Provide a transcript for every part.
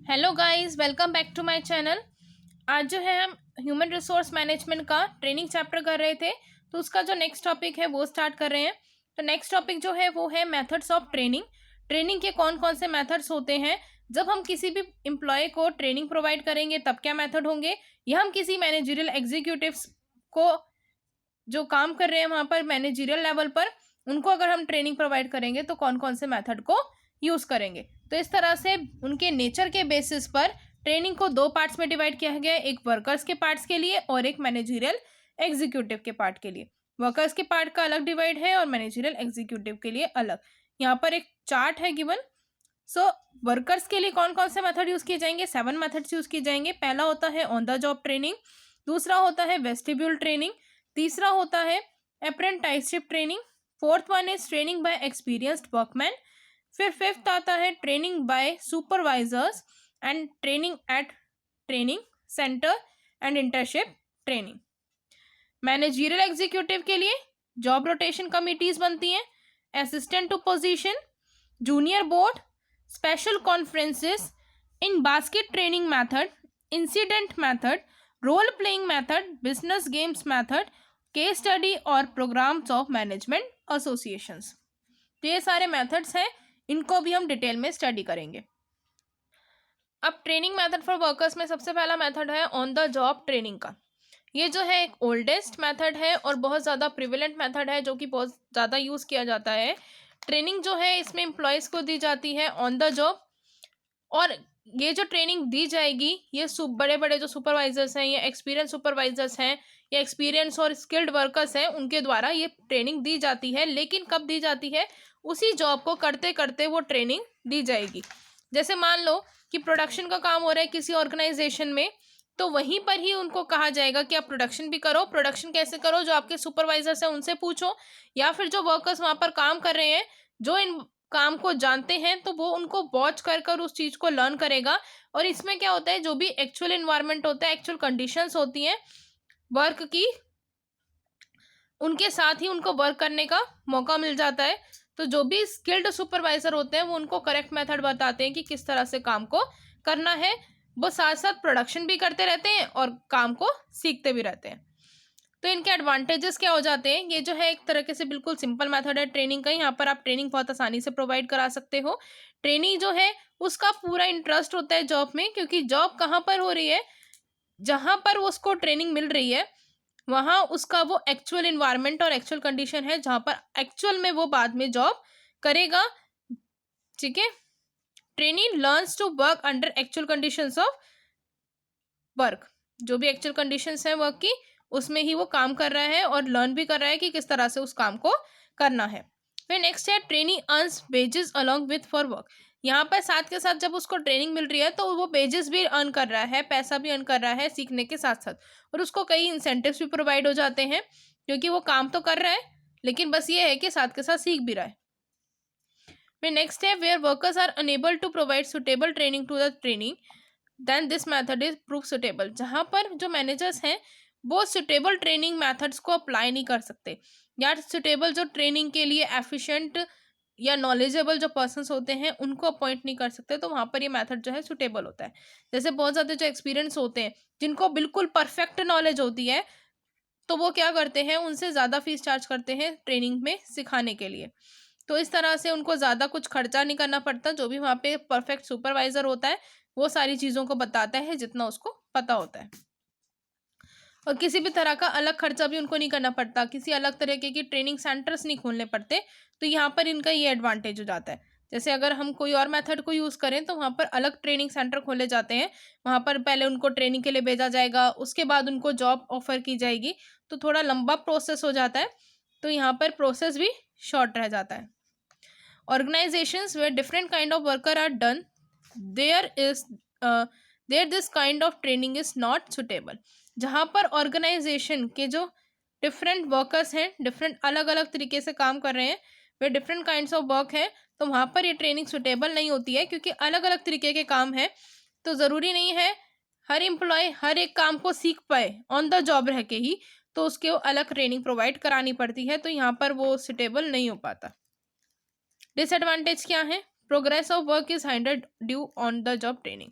Hello guys, welcome back to my channel. आज जो है हम ह्यूमन रिसोर्स मैनेजमेंट का ट्रेनिंग चैप्टर कर रहे थे, तो उसका जो नेक्स्ट टॉपिक है वो स्टार्ट कर रहे हैं। तो नेक्स्ट टॉपिक जो है वो है मेथड्स ऑफ ट्रेनिंग। ट्रेनिंग के कौन कौन से मेथड्स होते हैं, जब हम किसी भी एम्प्लॉय को ट्रेनिंग प्रोवाइड करेंगे तब क्या मेथड होंगे, या हम किसी मैनेजरियल एग्जीक्यूटिव्स को जो काम कर रहे हैं वहाँ पर मैनेजरियल लेवल पर, उनको अगर हम ट्रेनिंग प्रोवाइड करेंगे तो कौन कौन से मेथड को यूज़ करेंगे। तो इस तरह से उनके नेचर के बेसिस पर ट्रेनिंग को दो पार्ट्स में डिवाइड किया गया है, एक वर्कर्स के पार्ट्स के लिए और एक मैनेजरियल एग्जीक्यूटिव के पार्ट के लिए। वर्कर्स के पार्ट का अलग डिवाइड है और मैनेजरियल एग्जीक्यूटिव के लिए अलग। यहाँ पर एक चार्ट है गिवन। सो वर्कर्स के लिए कौन कौन से मेथड यूज़ किए जाएंगे, 7 मेथड्स यूज़ किए जाएंगे। पहला होता है ऑन द जॉब ट्रेनिंग, दूसरा होता है वेस्टिब्यूल ट्रेनिंग, तीसरा होता है apprenticeship training, fourth one is training by experienced workman, फिर फिफ्थ आता है training by supervisors and training at training centre and internship training. Managerial executive के लिए जॉब रोटेशन कमिटीज बनती हैं, assistant to position, junior board, special conferences, in basket training method, incident method, role playing method, business games method, case study और programmes of management associations. तो ये सारे methods हैं, इनको भी हम डिटेल में स्टडी करेंगे। अब ट्रेनिंग मेथड फॉर वर्कर्स में सबसे पहला मेथड है ऑन द जॉब ट्रेनिंग का। ये जो है एक ओल्डेस्ट मेथड है और बहुत ज़्यादा प्रिविलेंट मेथड है, जो कि बहुत ज़्यादा यूज़ किया जाता है। ट्रेनिंग जो है इसमें एम्प्लॉयज़ को दी जाती है ऑन द जॉब, और ये जो ट्रेनिंग दी जाएगी ये बड़े बड़े जो सुपरवाइजर्स हैं या एक्सपीरियंस सुपरवाइजर्स हैं या एक्सपीरियंस और स्किल्ड वर्कर्स हैं उनके द्वारा ये ट्रेनिंग दी जाती है। लेकिन कब दी जाती है, उसी जॉब को करते करते वो ट्रेनिंग दी जाएगी। जैसे मान लो कि प्रोडक्शन का काम हो रहा है किसी ऑर्गेनाइजेशन में, तो वहीं पर ही उनको कहा जाएगा कि आप प्रोडक्शन भी करो। प्रोडक्शन कैसे करो, जो आपके सुपरवाइजर्स हैं उनसे पूछो, या फिर जो वर्कर्स वहाँ पर काम कर रहे हैं जो इन काम को जानते हैं तो वो उनको वॉच कर कर उस चीज़ को लर्न करेगा। और इसमें क्या होता है, जो भी एक्चुअल इन्वायरमेंट होता है, एक्चुअल कंडीशंस होती हैं वर्क की, उनके साथ ही उनको वर्क करने का मौका मिल जाता है। तो जो भी स्किल्ड सुपरवाइजर होते हैं वो उनको करेक्ट मेथड बताते हैं कि किस तरह से काम को करना है। वो साथ साथ प्रोडक्शन भी करते रहते हैं और काम को सीखते भी रहते हैं। तो इनके एडवांटेजेस क्या हो जाते हैं, ये जो है एक तरीके से बिल्कुल सिंपल मेथड है ट्रेनिंग का। यहाँ पर आप ट्रेनिंग बहुत आसानी से प्रोवाइड करा सकते हो। ट्रेनिंग जो है उसका पूरा इंटरेस्ट होता है जॉब में, क्योंकि जॉब कहाँ पर हो रही है, जहाँ पर उसको ट्रेनिंग मिल रही है वहाँ उसका वो एक्चुअल इन्वायरमेंट और एक्चुअल कंडीशन है जहाँ पर एक्चुअल में वो बाद में जॉब करेगा। ठीक है, trainee learns to work under actual conditions of work. जो भी एक्चुअल कंडीशंस हैं वर्क की, उसमें ही वो काम कर रहा है और लर्न भी कर रहा है कि किस तरह से उस काम को करना है। फिर नेक्स्ट है trainee earns wages along with for work. यहाँ पर साथ के साथ जब उसको ट्रेनिंग मिल रही है तो वो वेजेस भी अर्न कर रहा है, पैसा भी अर्न कर रहा है सीखने के साथ साथ, और उसको कई इंसेंटिव्स भी प्रोवाइड हो जाते हैं, क्योंकि वो काम तो कर रहा है लेकिन बस ये है कि साथ के साथ सीख भी रहा है। फिर नेक्स्ट है where workers are unable to provide suitable training to the training then this method is prove suitable. जहाँ पर जो मैनेजर्स हैं वो सुटेबल ट्रेनिंग मैथड्स को अप्लाई नहीं कर सकते, या सुटेबल जो ट्रेनिंग के लिए एफिशिएंट या नॉलेजेबल जो पर्सन्स होते हैं उनको अपॉइंट नहीं कर सकते, तो वहाँ पर ये मेथड जो है सुटेबल होता है। जैसे बहुत ज़्यादा जो एक्सपीरियंस होते हैं जिनको बिल्कुल परफेक्ट नॉलेज होती है, तो वो क्या करते हैं, उनसे ज़्यादा फीस चार्ज करते हैं ट्रेनिंग में सिखाने के लिए। तो इस तरह से उनको ज़्यादा कुछ खर्चा नहीं करना पड़ता। जो भी वहाँ पे परफेक्ट सुपरवाइज़र होता है वो सारी चीज़ों को बताता है जितना उसको पता होता है, और किसी भी तरह का अलग खर्चा भी उनको नहीं करना पड़ता, किसी अलग तरीके की ट्रेनिंग सेंटर्स नहीं खोलने पड़ते। तो यहाँ पर इनका ये एडवांटेज हो जाता है। जैसे अगर हम कोई और मेथड को यूज़ करें तो वहाँ पर अलग ट्रेनिंग सेंटर खोले जाते हैं, वहाँ पर पहले उनको ट्रेनिंग के लिए भेजा जाएगा, उसके बाद उनको जॉब ऑफर की जाएगी, तो थोड़ा लंबा प्रोसेस हो जाता है। तो यहाँ पर प्रोसेस भी शॉर्ट रह जाता है। Organizations where different kind of worker are done, there is there this kind of training is not suitable। जहाँ पर ऑर्गेनाइजेशन के जो डिफरेंट वर्कर्स हैं, डिफरेंट अलग अलग तरीके से काम कर रहे हैं, वे डिफरेंट काइंड्स ऑफ वर्क हैं, तो वहाँ पर ये ट्रेनिंग सुटेबल नहीं होती है, क्योंकि अलग अलग तरीके के काम हैं। तो ज़रूरी नहीं है हर एम्प्लॉय हर एक काम को सीख पाए ऑन द जॉब रह के ही, तो उसके अलग ट्रेनिंग प्रोवाइड करानी पड़ती है, तो यहाँ पर वो सुटेबल नहीं हो पाता। डिसएडवांटेज क्या है, progress of work is hindered due on the job training.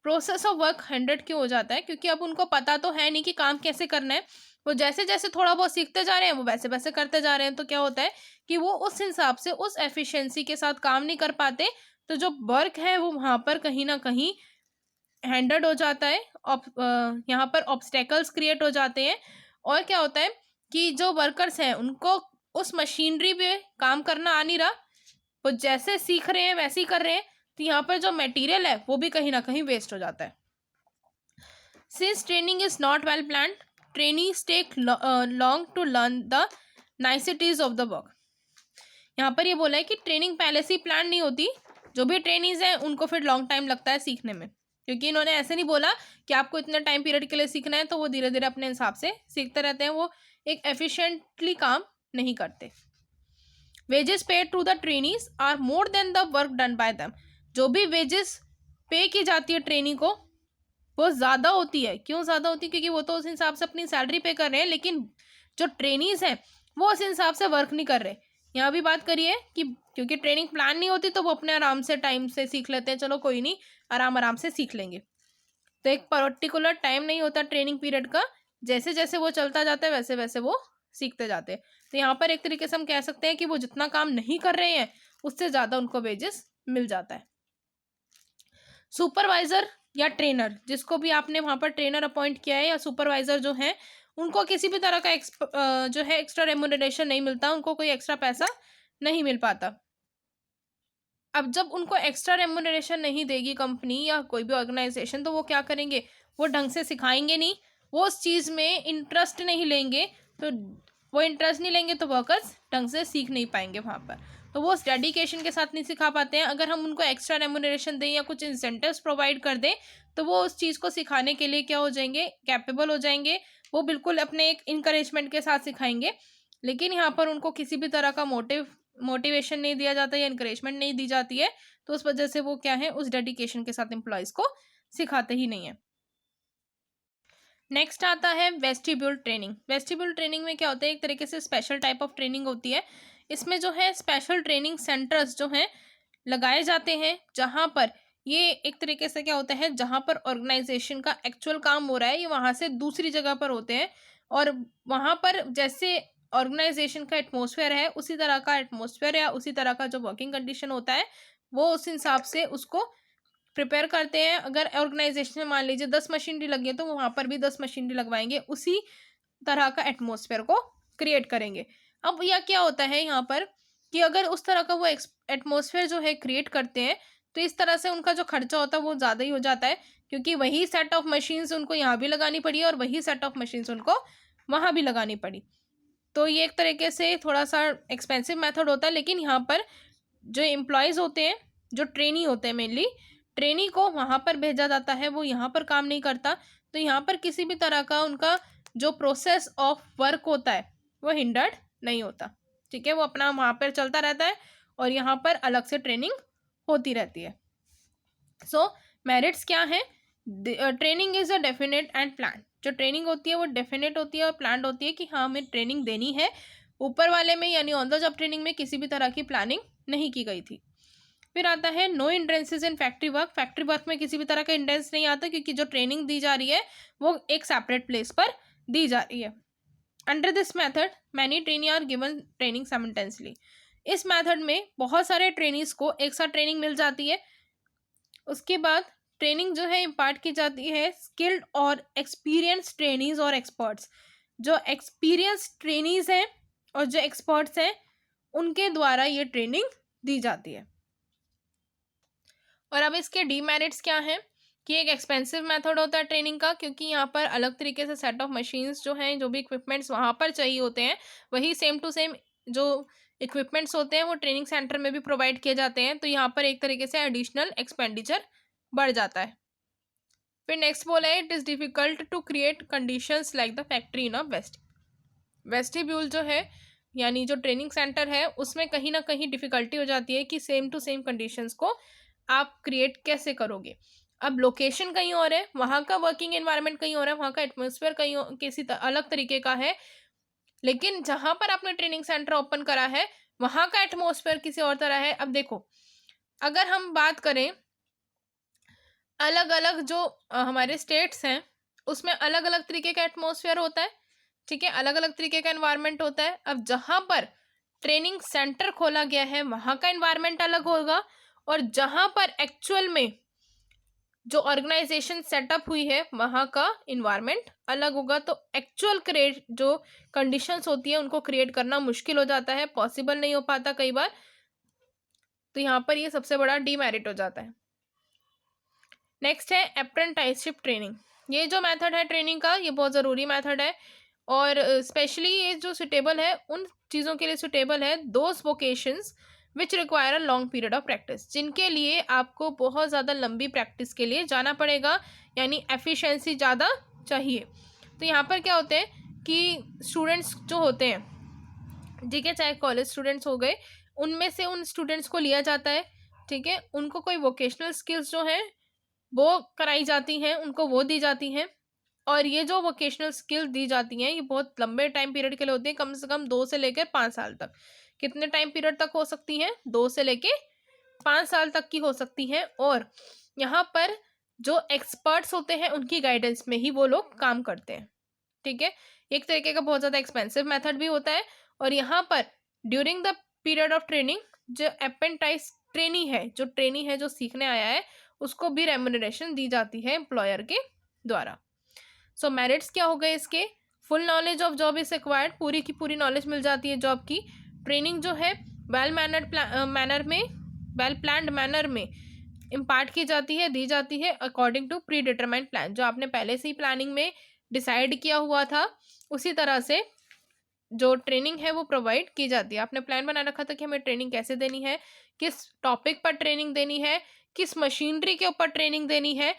Process of work hindered क्यों हो जाता है? क्योंकि अब उनको पता तो है नहीं कि काम कैसे करना है। वो जैसे जैसे थोड़ा बहुत सीखते जा रहे हैं, वो वैसे वैसे करते जा रहे हैं, तो क्या होता है कि वो उस हिसाब से उस एफिशिएंसी के साथ काम नहीं कर पाते। तो जो वर्क है वो वहाँ पर कहीं ना कहीं हैंडर्ड हो जाता है। यहाँ पर ऑब्स्टेकल्स क्रिएट हो जाते हैं। और क्या होता है कि जो वर्कर्स हैं उनको उस मशीनरी पे काम करना आ नहीं रहा, वो जैसे सीख रहे हैं वैसे ही कर रहे हैं। तो यहाँ पर जो मटेरियल है वो भी कहीं ना कहीं वेस्ट हो जाता है। Since training is not well plan, trainings take long to learn the niceties of the work. यहाँ पर ये बोला है कि ट्रेनिंग पहले से ही प्लान नहीं होती। जो भी ट्रेनिंग्स हैं उनको फिर लॉन्ग टाइम लगता है सीखने में, क्योंकि इन्होंने ऐसे नहीं बोला कि आपको इतने टाइम पीरियड के लिए सीखना है, तो वो धीरे धीरे अपने हिसाब से सीखते रहते हैं। वो एक एफिशिएंटली काम नहीं करते। Wages paid to the trainees are more than the work done by them. जो भी वेजेस पे की जाती है ट्रेनी को वो ज़्यादा होती है। क्यों ज़्यादा होती है? क्योंकि वो तो उस हिसाब से अपनी सैलरी पे कर रहे हैं, लेकिन जो ट्रेनीज हैं वो उस हिसाब से वर्क नहीं कर रहे। यहाँ भी बात करिए कि क्योंकि ट्रेनिंग प्लान नहीं होती तो वो अपने आराम से टाइम से सीख लेते हैं, चलो कोई नहीं, आराम आराम से सीख लेंगे। तो एक पर्टिकुलर टाइम नहीं होता ट्रेनिंग पीरियड का, जैसे जैसे वो चलता जाता है वैसे वैसे वो सीखते जाते हैं। तो यहाँ पर एक तरीके से हम कह सकते हैं कि वो जितना काम नहीं कर रहे हैं उससे ज़्यादा उनको वेजेस मिल जाता है। सुपरवाइजर या ट्रेनर, जिसको भी आपने वहाँ पर ट्रेनर अपॉइंट किया है या सुपरवाइजर जो है, उनको किसी भी तरह का जो है एक्स्ट्रा रेम्यूनरेशन नहीं मिलता, उनको कोई एक्स्ट्रा पैसा नहीं मिल पाता। अब जब उनको एक्स्ट्रा रेम्यूनरेशन नहीं देगी कंपनी या कोई भी ऑर्गेनाइजेशन, तो वो क्या करेंगे? वो ढंग से सिखाएंगे नहीं, वो उस चीज़ में इंटरेस्ट नहीं लेंगे। तो वो इंटरेस्ट नहीं लेंगे तो वर्कर्स ढंग से सीख नहीं पाएंगे वहाँ पर, तो वो उस डेडिकेशन के साथ नहीं सिखा पाते हैं। अगर हम उनको एक्स्ट्रा रेम्यूनरेशन दें या कुछ इंसेंटिव्स प्रोवाइड कर दें तो वो उस चीज़ को सिखाने के लिए क्या हो जाएंगे? कैपेबल हो जाएंगे। वो बिल्कुल अपने एक इंकरेजमेंट के साथ सिखाएंगे। लेकिन यहाँ पर उनको किसी भी तरह का मोटिवेशन नहीं दिया जाता या इंकरेजमेंट नहीं दी जाती है, तो उस वजह से वो क्या है, उस डेडिकेशन के साथ एम्प्लॉयज़ को सिखाते ही नहीं है। नेक्स्ट आता है वेस्टिब्यूल ट्रेनिंग। वेस्टिब्यूल ट्रेनिंग में क्या होता है? एक तरीके से स्पेशल टाइप ऑफ ट्रेनिंग होती है। इसमें जो है स्पेशल ट्रेनिंग सेंटर्स जो हैं लगाए जाते हैं, जहाँ पर ये एक तरीके से क्या होता है, जहाँ पर ऑर्गेनाइजेशन का एक्चुअल काम हो रहा है ये वहाँ से दूसरी जगह पर होते हैं। और वहाँ पर जैसे ऑर्गेनाइजेशन का एटमॉस्फेयर है उसी तरह का एटमॉस्फेयर या उसी तरह का जो वर्किंग कंडीशन होता है वो उस हिसाब से उसको प्रिपेयर करते हैं। अगर ऑर्गेनाइजेशन में मान लीजिए 10 मशीनरी लगी है तो वो वहाँ पर भी 10 मशीनरी लगवाएंगे, उसी तरह का एटमॉस्फेयर को क्रिएट करेंगे। अब यह क्या होता है यहाँ पर कि अगर उस तरह का वो एटमॉस्फेयर जो है क्रिएट करते हैं तो इस तरह से उनका जो खर्चा होता है वो ज़्यादा ही हो जाता है, क्योंकि वही सेट ऑफ मशीन्स उनको यहाँ भी लगानी पड़ी और वही सेट ऑफ मशीन्स उनको वहाँ भी लगानी पड़ी। तो ये एक तरीके से थोड़ा सा एक्सपेंसिव मेथड होता है। लेकिन यहाँ पर जो एम्प्लॉयज़ होते हैं, जो ट्रेनी होते हैं, मेनली ट्रेनी को वहाँ पर भेजा जाता है, वो यहाँ पर काम नहीं करता। तो यहाँ पर किसी भी तरह का उनका जो प्रोसेस ऑफ वर्क होता है वो हिंडर्ड नहीं होता। ठीक है, वो अपना वहाँ पर चलता रहता है और यहाँ पर अलग से ट्रेनिंग होती रहती है। सो मेरिट्स क्या है? Training is a definite and plan. जो ट्रेनिंग होती है वो डेफिनेट होती है और प्लान होती है कि हाँ हमें ट्रेनिंग देनी है। ऊपर वाले में यानी ऑन द जॉब ट्रेनिंग में किसी भी तरह की प्लानिंग नहीं की गई थी। फिर आता है no इंट्रेंसेस in factory work. Factory work में किसी भी तरह का इंट्रेंस नहीं आता, क्योंकि जो ट्रेनिंग दी जा रही है वो एक सेपरेट प्लेस पर दी जा रही है। Under this method many trainee are given training simultaneously. इस मेथड में बहुत सारे ट्रेनीज को एक साथ ट्रेनिंग मिल जाती है। उसके बाद ट्रेनिंग जो है इम्पार्ट की जाती है स्किल्ड और एक्सपीरियंस ट्रेनीज और एक्सपर्ट्स। जो एक्सपीरियंस ट्रेनीज हैं और जो एक्सपर्ट्स हैं उनके द्वारा ये ट्रेनिंग दी जाती है। और अब इसके डीमेरिट्स क्या हैं कि एक एक्सपेंसिव मेथड होता है ट्रेनिंग का, क्योंकि यहाँ पर अलग तरीके से सेट ऑफ मशीन्स जो हैं, जो भी इक्विपमेंट्स वहाँ पर चाहिए होते हैं, वही सेम टू सेम जो इक्विपमेंट्स होते हैं वो ट्रेनिंग सेंटर में भी प्रोवाइड किए जाते हैं। तो यहाँ पर एक तरीके से एडिशनल एक्सपेंडिचर बढ़ जाता है। फिर नेक्स्ट बोला है it is difficult to create conditions like the factory in a vestibule जो है यानी जो ट्रेनिंग सेंटर है उसमें कहीं ना कहीं डिफ़िकल्टी हो जाती है कि सेम टू सेम कंडीशंस को आप क्रिएट कैसे करोगे। अब लोकेशन कहीं और है, वहाँ का वर्किंग एनवायरनमेंट कहीं और है, वहाँ का एटमॉस्फेयर कहीं किसी अलग तरीके का है, लेकिन जहाँ पर आपने ट्रेनिंग सेंटर ओपन करा है वहाँ का एटमॉस्फेयर किसी और तरह है। अब देखो अगर हम बात करें अलग अलग जो हमारे स्टेट्स हैं उसमें अलग अलग तरीके का एटमॉस्फेयर होता है, ठीक है, अलग अलग तरीके का एनवायरनमेंट होता है। अब जहाँ पर ट्रेनिंग सेंटर खोला गया है वहाँ का एनवायरनमेंट अलग होगा, और जहाँ पर एक्चुअल में जो ऑर्गेनाइजेशन सेटअप हुई है वहाँ का इन्वायरमेंट अलग होगा। तो एक्चुअल क्रिएट जो कंडीशंस होती है उनको क्रिएट करना मुश्किल हो जाता है, पॉसिबल नहीं हो पाता कई बार। तो यहाँ पर ये सबसे बड़ा डीमेरिट हो जाता है। नेक्स्ट है अप्रेंटिसशिप ट्रेनिंग। ये जो मेथड है ट्रेनिंग का ये बहुत ज़रूरी मेथड है, और स्पेशली ये जो सुटेबल है उन चीज़ों के लिए सुटेबल है those vocations which require a long period of practice, जिनके लिए आपको बहुत ज़्यादा लंबी प्रैक्टिस के लिए जाना पड़ेगा, यानी एफिशिएंसी ज़्यादा चाहिए। तो यहाँ पर क्या होते हैं कि स्टूडेंट्स जो होते हैं, ठीक है, चाहे कॉलेज स्टूडेंट्स हो गए, उनमें से उन स्टूडेंट्स को लिया जाता है, ठीक है, उनको कोई वोकेशनल स्किल्स जो हैं वो कराई जाती हैं, उनको वो दी जाती हैं। और ये जो वोकेशनल स्किल दी जाती हैं ये बहुत लंबे टाइम पीरियड के लिए होती हैं, कम से कम 2 से लेकर 5 साल तक। कितने टाइम पीरियड तक हो सकती हैं? 2 से लेके 5 साल तक की हो सकती हैं। और यहाँ पर जो एक्सपर्ट्स होते हैं उनकी गाइडेंस में ही वो लोग काम करते हैं, ठीक है। एक तरीके का बहुत ज़्यादा एक्सपेंसिव मेथड भी होता है। और यहाँ पर during the period of training जो अप्रेंटिस ट्रेनी है, जो ट्रेनी है जो सीखने आया है, उसको भी रेम्यूनरेशन दी जाती है एम्प्लॉयर के द्वारा। सो मेरिट्स क्या हो गए इसके? Full knowledge of job is acquired, पूरी की पूरी नॉलेज मिल जाती है जॉब की। ट्रेनिंग जो है वेल प्लान्ड मैनर में इम्पार्ट की जाती है, दी जाती है according to pre determined plan, जो आपने पहले से ही प्लानिंग में डिसाइड किया हुआ था उसी तरह से जो ट्रेनिंग है वो प्रोवाइड की जाती है। आपने प्लान बना रखा था कि हमें ट्रेनिंग कैसे देनी है, किस टॉपिक पर ट्रेनिंग देनी है, किस मशीनरी के ऊपर ट्रेनिंग देनी है,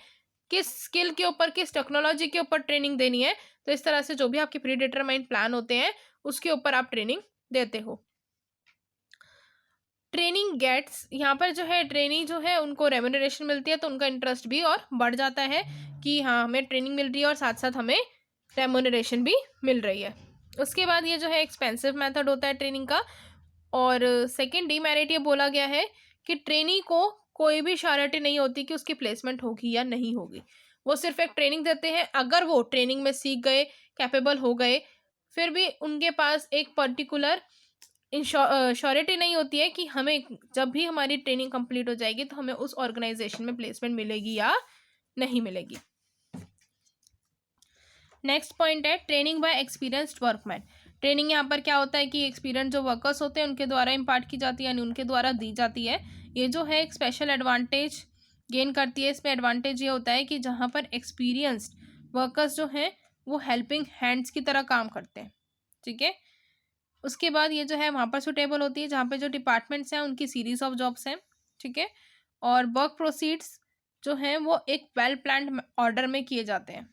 किस स्किल के ऊपर, किस टेक्नोलॉजी के ऊपर ट्रेनिंग देनी है। तो इस तरह से जो भी आपके प्री डिटरमाइंड प्लान होते हैं उसके ऊपर आप ट्रेनिंग देते हो। ट्रेनिंग गेट्स, यहाँ पर जो है ट्रेनिंग जो है उनको रेम्यूनरेशन मिलती है तो उनका इंटरेस्ट भी और बढ़ जाता है कि हाँ हमें ट्रेनिंग मिल रही है और साथ साथ हमें रेम्यूनरेशन भी मिल रही है। उसके बाद ये जो है एक्सपेंसिव मेथड होता है ट्रेनिंग का। और सेकंड डीमेरिट ये बोला गया है कि ट्रेनी को कोई भी श्योरिटी नहीं होती कि उसकी प्लेसमेंट होगी या नहीं होगी। वो सिर्फ एक ट्रेनिंग देते हैं, अगर वो ट्रेनिंग में सीख गए, कैपेबल हो गए, फिर भी उनके पास एक पर्टिकुलर श्योरिटी नहीं होती है कि हमें जब भी हमारी ट्रेनिंग कंप्लीट हो जाएगी तो हमें उस ऑर्गेनाइजेशन में प्लेसमेंट मिलेगी या नहीं मिलेगी। नेक्स्ट पॉइंट है training by experienced workman. Training यहाँ पर क्या होता है कि एक्सपीरियंस जो वर्कर्स होते हैं उनके द्वारा इम्पार्ट की जाती है, यानी उनके द्वारा दी जाती है। ये जो है एक स्पेशल एडवांटेज गेन करती है। इसमें एडवांटेज ये होता है कि जहाँ पर एक्सपीरियंस्ड वर्कर्स जो हैं वो हेल्पिंग हैंड्स की तरह काम करते हैं, ठीक है। उसके बाद ये जो है वहाँ पर सुटेबल होती है जहाँ पे जो डिपार्टमेंट्स हैं उनकी सीरीज ऑफ जॉब्स हैं, ठीक है। और वर्क प्रोसीड्स जो हैं वो एक वेल प्लान्ड ऑर्डर में किए जाते हैं।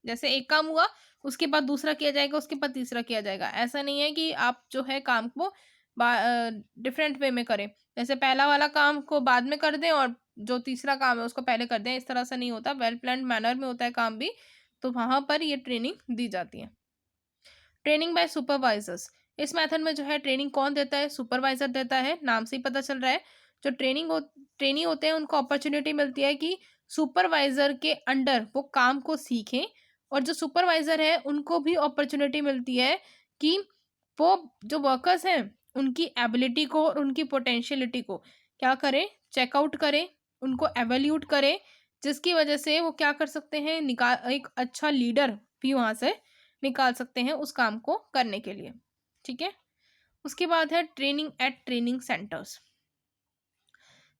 जैसे एक काम हुआ उसके बाद दूसरा किया जाएगा, उसके बाद तीसरा किया जाएगा। ऐसा नहीं है कि आप जो है काम को डिफरेंट वे में करें, जैसे पहला वाला काम को बाद में कर दें और जो तीसरा काम है उसको पहले कर दें, इस तरह से नहीं होता। वेल प्लान्ड मैनर में होता है काम भी, तो वहाँ पर ये ट्रेनिंग दी जाती है। ट्रेनिंग बाय सुपरवाइजर्स, इस मेथड में जो है ट्रेनिंग कौन देता है? सुपरवाइजर देता है, नाम से ही पता चल रहा है। जो ट्रेनी होते हैं उनको अपॉर्चुनिटी मिलती है कि सुपरवाइजर के अंडर वो काम को सीखें, और जो सुपरवाइजर है उनको भी अपॉर्चुनिटी मिलती है कि वो जो वर्कर्स हैं उनकी एबिलिटी को और उनकी पोटेंशियलिटी को क्या करें, चेकआउट करें, उनको एवेल्यूट करें, जिसकी वजह से वो क्या कर सकते हैं, एक अच्छा लीडर भी वहाँ से निकाल सकते हैं उस काम को करने के लिए, ठीक है। उसके बाद है training at training centres.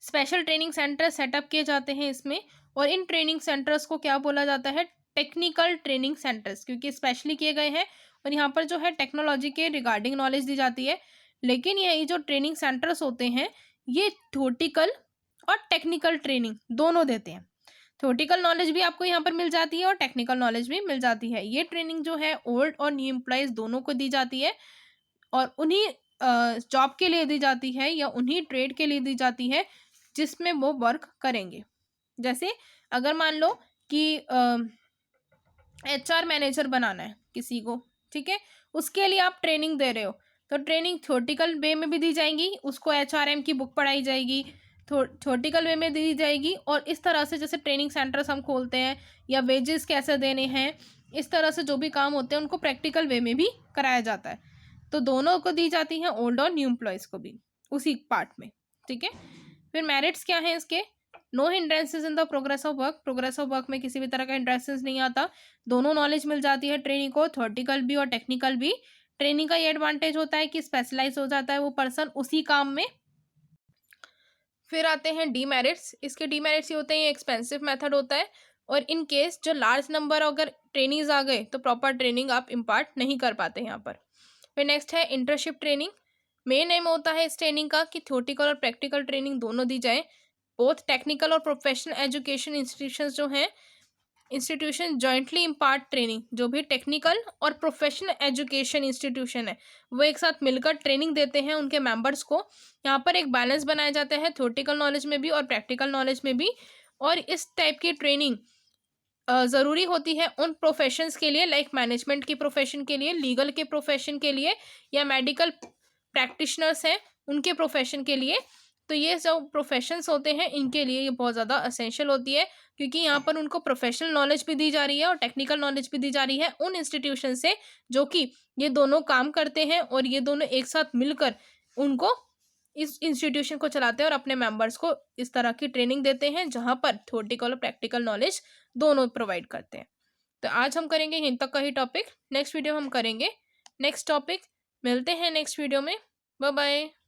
Special training centre setup किए जाते हैं इसमें, और इन ट्रेनिंग सेंटर्स को क्या बोला जाता है? टेक्निकल ट्रेनिंग सेंटर्स, क्योंकि स्पेशली किए गए हैं और यहाँ पर जो है टेक्नोलॉजी के रिगार्डिंग नॉलेज दी जाती है। लेकिन यही जो ट्रेनिंग सेंटर्स होते हैं ये थ्योरेटिकल और टेक्निकल ट्रेनिंग दोनों देते हैं। थ्योरेटिकल नॉलेज भी आपको यहाँ पर मिल जाती है और टेक्निकल नॉलेज भी मिल जाती है। ये ट्रेनिंग जो है ओल्ड और न्यू एम्प्लॉयज़ दोनों को दी जाती है, और उन्हीं जॉब के लिए दी जाती है या उन्हीं ट्रेड के लिए दी जाती है जिसमें वो वर्क करेंगे। जैसे अगर मान लो कि HR मैनेजर बनाना है किसी को, ठीक है, उसके लिए आप ट्रेनिंग दे रहे हो, तो ट्रेनिंग थ्योरेटिकल वे में भी दी जाएगी, उसको HRM की बुक पढ़ाई जाएगी, थ्योरेटिकल वे में दी जाएगी, और इस तरह से जैसे ट्रेनिंग सेंटर्स हम खोलते हैं या वेजेस कैसे देने हैं, इस तरह से जो भी काम होते हैं उनको प्रैक्टिकल वे में भी कराया जाता है। तो दोनों को दी जाती हैं, ओल्ड और न्यू एम्प्लॉयज़ को भी उसी पार्ट में, ठीक है। फिर मेरिट्स क्या हैं इसके? No hindrances in the progress of work, progress of work में किसी भी तरह का हिंड्रेंसेस नहीं आता, दोनों नॉलेज मिल जाती है ट्रेनिंग को, थ्योरेटिकल भी और टेक्निकल भी। ट्रेनिंग का ये एडवांटेज होता है कि स्पेशलाइज हो जाता है वो पर्सन उसी काम में। फिर आते हैं डीमेरिट्स। इसके डीमेरिट्स ये होते हैं, ये एक्सपेंसिव मेथड होता है, और इन केस जो लार्ज नंबर अगर ट्रेनिंग्स आ गए तो प्रॉपर ट्रेनिंग आप इम्पार्ट नहीं कर पाते यहाँ पर। फिर नेक्स्ट है इंटर्नशिप ट्रेनिंग। मेन एम होता है इस ट्रेनिंग का कि थ्योरेटिकल और प्रैक्टिकल ट्रेनिंग दोनों दी जाए। बोथ टेक्निकल और प्रोफेशनल एजुकेशन इंस्टीट्यूशंस जो हैं, इंस्टीट्यूशन जॉइंटली इम्पार्ट ट्रेनिंग, जो भी टेक्निकल और प्रोफेशनल एजुकेशन इंस्टीट्यूशन है वो एक साथ मिलकर ट्रेनिंग देते हैं उनके मेंबर्स को। यहाँ पर एक बैलेंस बनाया जाता है थ्योरेटिकल नॉलेज में भी और प्रैक्टिकल नॉलेज में भी। और इस टाइप की ट्रेनिंग ज़रूरी होती है उन प्रोफेशंस के लिए, लाइक मैनेजमेंट की प्रोफेशन के लिए, लीगल के प्रोफेशन के लिए, या मेडिकल प्रैक्टिशनर्स हैं उनके प्रोफेशन के लिए। तो ये जो प्रोफेशंस होते हैं इनके लिए ये बहुत ज़्यादा असेंशियल होती है, क्योंकि यहाँ पर उनको प्रोफेशनल नॉलेज भी दी जा रही है और टेक्निकल नॉलेज भी दी जा रही है उन इंस्टीट्यूशन से जो कि ये दोनों काम करते हैं, और ये दोनों एक साथ मिलकर उनको इस इंस्टीट्यूशन को चलाते हैं और अपने मेंबर्स को इस तरह की ट्रेनिंग देते हैं जहाँ पर थ्योरेटिकल और प्रैक्टिकल नॉलेज दोनों प्रोवाइड करते हैं। तो आज हम करेंगे यहीं तक का ही टॉपिक, नेक्स्ट वीडियो हम करेंगे नेक्स्ट टॉपिक। मिलते हैं नेक्स्ट वीडियो में, बाय बाय।